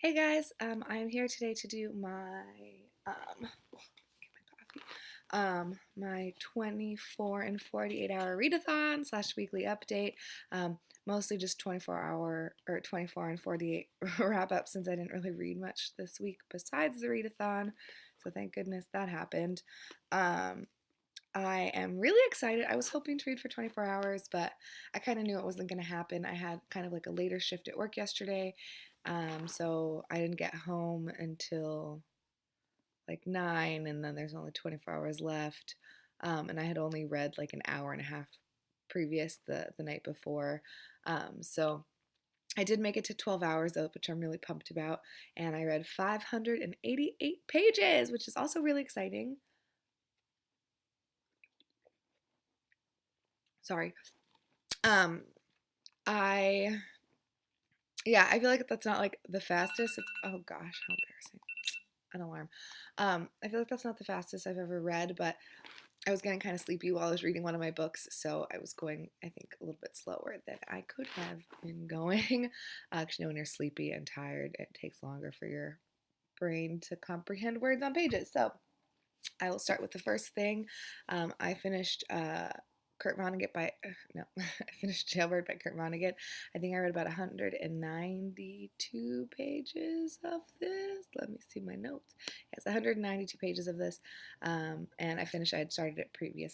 Hey guys, I'm here today to do my 24 and 48 hour readathon slash weekly update. Mostly just 24-hour or 24 and 48 wrap up since I didn't really read much this week besides the readathon. So thank goodness that happened. Um, I am really excited. I was hoping to read for 24 hours, but I kind of knew it wasn't going to happen. I had kind of like a later shift at work yesterday, so I didn't get home until like 9, and then there's only 24 hours left. And I had only read like an hour and a half previous the night before. So I did make it to 12 hours though, which I'm really pumped about. And I read 588 pages, which is also really exciting. Sorry. Um, I Yeah, I feel like that's not like the fastest. Oh gosh, how embarrassing. An alarm. I feel like that's not the fastest I've ever read, but I was getting kind of sleepy while I was reading one of my books, so I was going, I think, a little bit slower than I could have been going. Actually, when you're sleepy and tired, it takes longer for your brain to comprehend words on pages. So I will start with the first thing. I finished Kurt Vonnegut by, no, I finished Jailbird by Kurt Vonnegut. I think I read about 192 pages of this. Let me see my notes. Yes, 192 pages of this. And I had started it I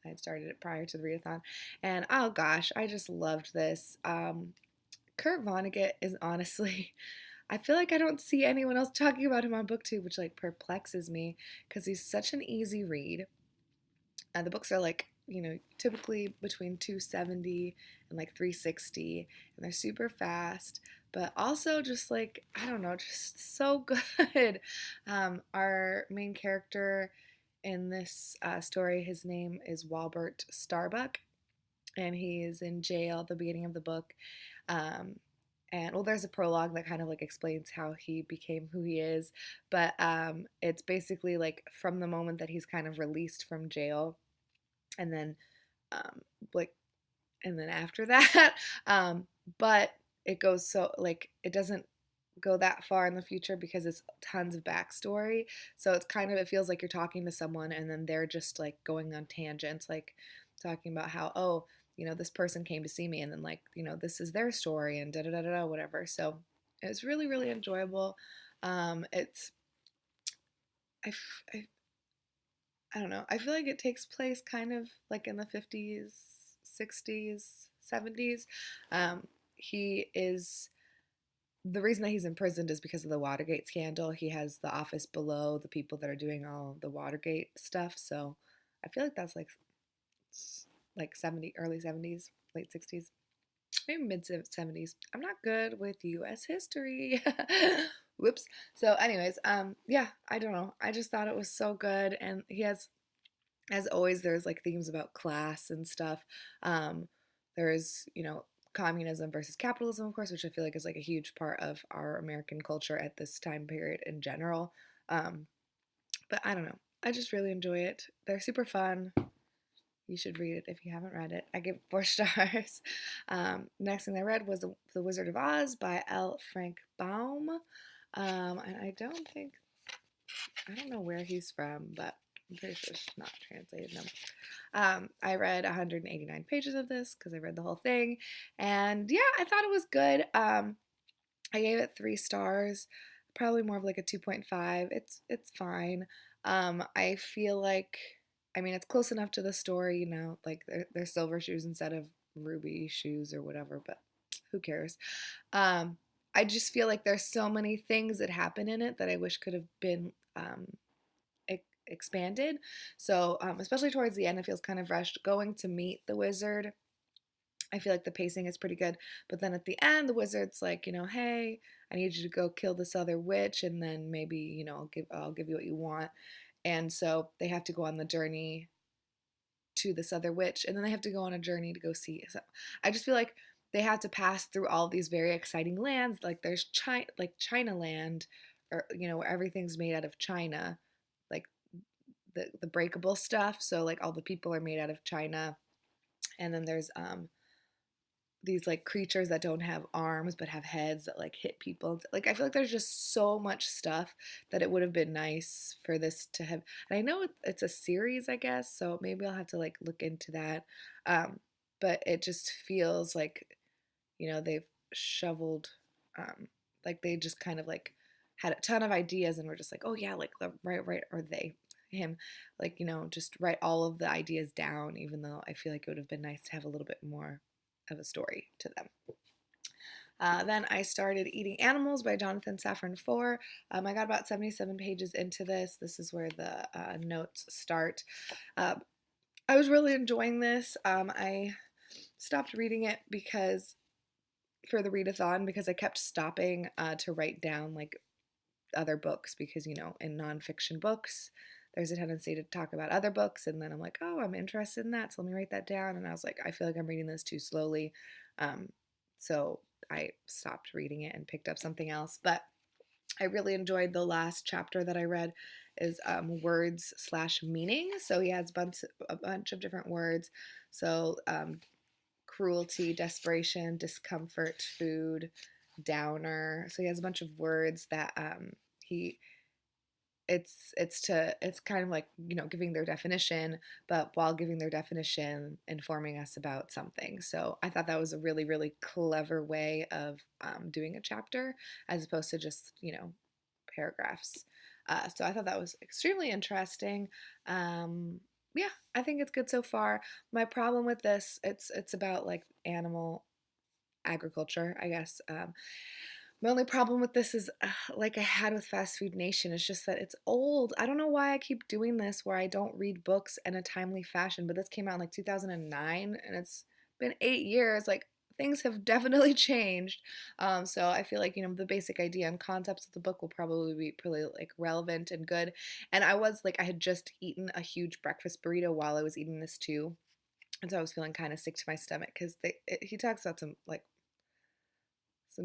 had started it prior to the readathon. And oh gosh, I just loved this. Kurt Vonnegut is honestly, I feel like I don't see anyone else talking about him on BookTube, which like perplexes me because he's such an easy read. The books are like, typically between 270 and like 360, and they're super fast, but also just like, I don't know, just so good. Our main character in this story, his name is Walbert Starbuck, and he is in jail at the beginning of the book. Um, and well, there's a prologue that kind of like explains how he became who he is, but it's basically like from the moment that he's kind of released from jail, and then um, like, and then after that, but it goes so like it doesn't go that far in the future because it's tons of backstory. So it's kind of, it feels like you're talking to someone and then they're just like going on tangents, like talking about how, oh, this person came to see me, and then like, this is their story and da da da da whatever. So it's really, really enjoyable. It's I, I I don't know. I feel like it takes place kind of like in the 50s, 60s, 70s. He is The reason that he's imprisoned is because of the Watergate scandal. He has the office below the people that are doing all the Watergate stuff. So I feel like that's like 70, early 70s, late 60s, maybe mid 70s. I'm not good with US history. Whoops. So anyways, yeah, I don't know. I just thought it was so good, and he has, as always, there's like themes about class and stuff. Um, there's, communism versus capitalism, of course, which I feel like is like a huge part of our American culture at this time period in general. Um, but I don't know. I just really enjoy it. They're super fun. You should read it if you haven't read it. I give it 4 stars. Next thing I read was The Wizard of Oz by L. Frank Baum. And I don't know where he's from, but I'm pretty sure it's not translated. No. I read 189 pages of this because I read the whole thing, and yeah, I thought it was good. I gave it 3 stars, probably more of like a 2.5. It's fine. I feel like, I mean, it's close enough to the story, like they're silver shoes instead of ruby shoes or whatever, but who cares? Um, I just feel like there's so many things that happen in it that I wish could have been expanded. So, especially towards the end, it feels kind of rushed. Going to meet the wizard, I feel like the pacing is pretty good. But then at the end, the wizard's like, hey, I need you to go kill this other witch, and then maybe, I'll give you what you want. And so they have to go on the journey to this other witch, and then they have to go on a journey to go see. So I just feel like they have to pass through all these very exciting lands. Like there's China land, or where everything's made out of China, like the breakable stuff. So like all the people are made out of China, and then there's these like creatures that don't have arms but have heads that like hit people. Like I feel like there's just so much stuff that it would have been nice for this to have. And I know it's a series, I guess, so maybe I'll have to like look into that. Um, but it just feels like, they've shoveled, like they just kind of like had a ton of ideas and were just like, oh yeah, like right, or they, him, like, just write all of the ideas down, even though I feel like it would have been nice to have a little bit more of a story to them. Then I started Eating Animals by Jonathan Safran Foer. I got about 77 pages into this. This is where the notes start. I was really enjoying this. I stopped reading it for the readathon because I kept stopping to write down like other books because, in nonfiction books, there's a tendency to talk about other books, and then I'm like, oh, I'm interested in that, so let me write that down. And I was like, I feel like I'm reading this too slowly. So I stopped reading it and picked up something else. But I really enjoyed the last chapter that I read is words/meaning. So he has a bunch of different words. So cruelty, desperation, discomfort, food, downer. So he has a bunch of words that he it's kind of like, giving their definition, but while giving their definition, informing us about something. So I thought that was a really, really clever way of doing a chapter as opposed to just, paragraphs. So I thought that was extremely interesting. Yeah, I think it's good so far. My problem with this, it's about like animal agriculture, I guess. My only problem with this is, like I had with Fast Food Nation, it's just that it's old. I don't know why I keep doing this where I don't read books in a timely fashion, but this came out in like 2009 and it's been 8 years. Like things have definitely changed. So I feel like, the basic idea and concepts of the book will probably be pretty like relevant and good. And I had just eaten a huge breakfast burrito while I was eating this too. And so I was feeling kind of sick to my stomach because he talks about some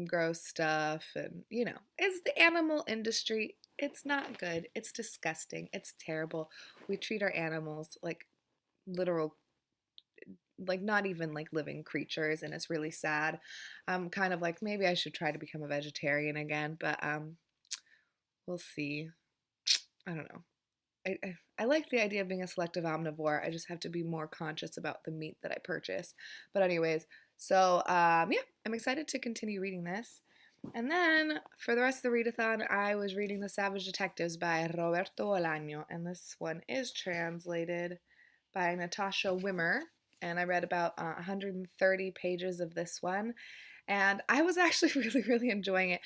gross stuff, and it's the animal industry. It's not good. It's disgusting. It's terrible. We treat our animals like literal, like not even like living creatures, and it's really sad. I'm kind of like, maybe I should try to become a vegetarian again, but we'll see. I don't know. I like the idea of being a selective omnivore. I just have to be more conscious about the meat that I purchase. But anyways, so yeah, I'm excited to continue reading this. And then for the rest of the readathon, I was reading The Savage Detectives by Roberto Bolaño, and this one is translated by Natasha Wimmer. And I read about 130 pages of this one, and I was actually really, really enjoying it.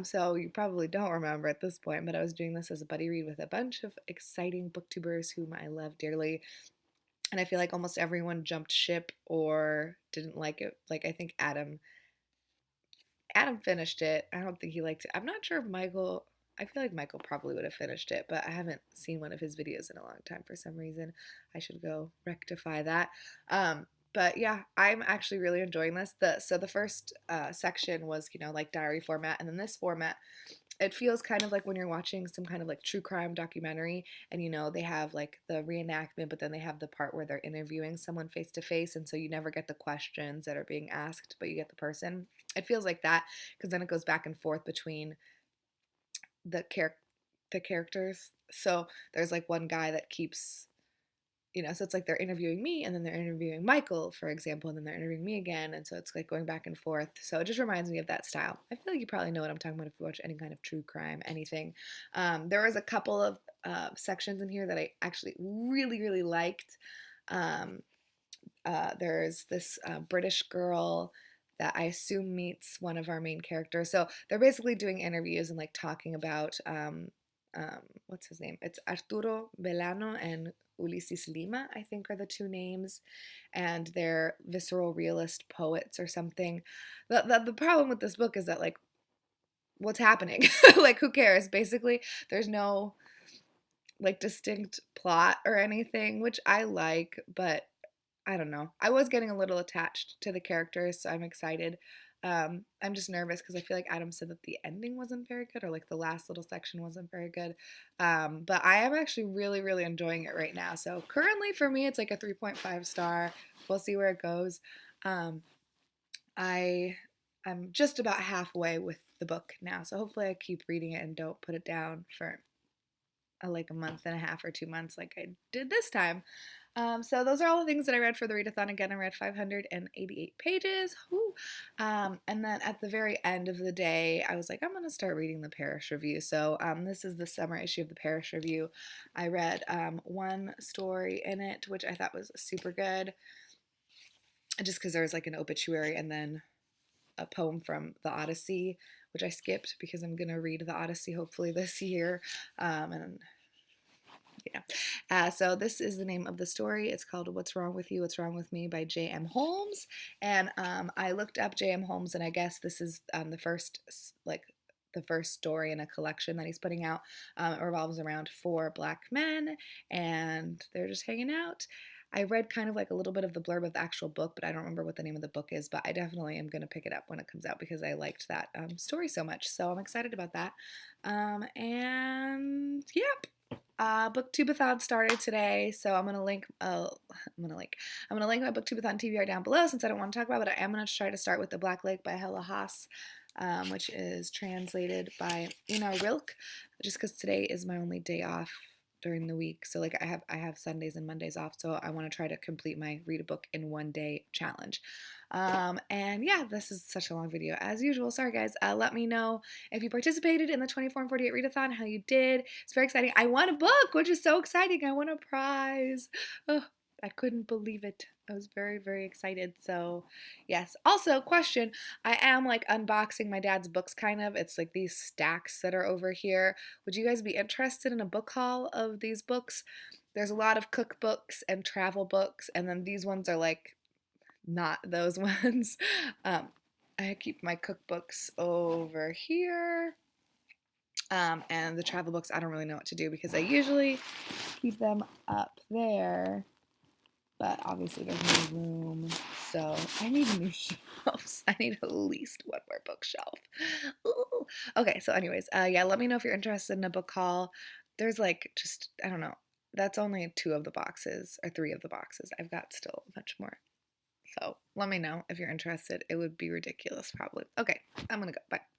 So you probably don't remember at this point, but I was doing this as a buddy read with a bunch of exciting booktubers whom I love dearly. And I feel like almost everyone jumped ship or didn't like it. Like I think Adam finished it. I don't think he liked it. I'm not sure if Michael. I feel like Michael probably would have finished it, but I haven't seen one of his videos in a long time for some reason. I should go rectify that. But yeah, I'm actually really enjoying this. The first section was, like diary format, and then this format, it feels kind of like when you're watching some kind of like true crime documentary, and they have like the reenactment, but then they have the part where they're interviewing someone face to face, and so you never get the questions that are being asked, but you get the person. It feels like that because then it goes back and forth between the characters. So there's like one guy that keeps, so it's like they're interviewing me and then they're interviewing Michael, for example, and then they're interviewing me again, and so it's like going back and forth. So it just reminds me of that style. I feel like you probably know what I'm talking about if you watch any kind of true crime, anything. There was a couple of sections in here that I actually really, really liked. There's this British girl that I assume meets one of our main characters. So they're basically doing interviews and like talking about what's his name? It's Arturo Belano and Ulises Lima, I think are the two names, and they're visceral realist poets or something. The problem with this book is that like, what's happening? Like, who cares? Basically, there's no like distinct plot or anything, which I like, but I don't know. I was getting a little attached to the characters, so I'm excited. I'm just nervous because I feel like Adam said that the ending wasn't very good, or like the last little section wasn't very good. But I am actually really, really enjoying it right now. So currently for me, it's like a 3.5 star. We'll see where it goes. I'm just about halfway with the book now, so hopefully I keep reading it and don't put it down for like a month and a half or 2 months like I did this time. So those are all the things that I read for the readathon. Again, I read 588 pages. And then at the very end of the day, I was like, I'm going to start reading the Parish Review. So this is the summer issue of the Parish Review. I read one story in it, which I thought was super good, just because there was like an obituary and then a poem from the Odyssey, which I skipped because I'm going to read the Odyssey hopefully this year. And yeah. So this is the name of the story. It's called What's Wrong with You, What's Wrong with Me by J.M. Holmes. And I looked up J.M. Holmes, and I guess this is the first story in a collection that he's putting out. It revolves around 4 black men, and they're just hanging out. I read kind of like a little bit of the blurb of the actual book, but I don't remember what the name of the book is, but I definitely am going to pick it up when it comes out because I liked that story so much. So I'm excited about that. And yeah. Booktubeathon started today, so I'm gonna link my Booktubeathon TBR down below since I don't want to talk about it. But I am gonna try to start with The Black Lake by Hella Haas, which is translated by Ina Rilke, just because today is my only day off during the week. So like I have Sundays and Mondays off, so I want to try to complete my read a book in one day challenge. And yeah, this is such a long video as usual. Sorry guys. Let me know if you participated in the 24 and 48 readathon, how you did. It's very exciting. I won a book, which is so exciting. I won a prize. Oh, I couldn't believe it. I was very, very excited. So yes. Also, question, I am like unboxing my dad's books kind of. It's like these stacks that are over here. Would you guys be interested in a book haul of these books? There's a lot of cookbooks and travel books, and then these ones are like not those ones. I keep my cookbooks over here. And the travel books, I don't really know what to do because I usually keep them up there. But obviously there's no room. So I need new shelves. I need at least one more bookshelf. Ooh. Okay, so anyways, yeah, let me know if you're interested in a book haul. There's like just, I don't know. That's only 2 of the boxes, or 3 of the boxes. I've got still a bunch more. So let me know if you're interested. It would be ridiculous, probably. Okay, I'm gonna go. Bye.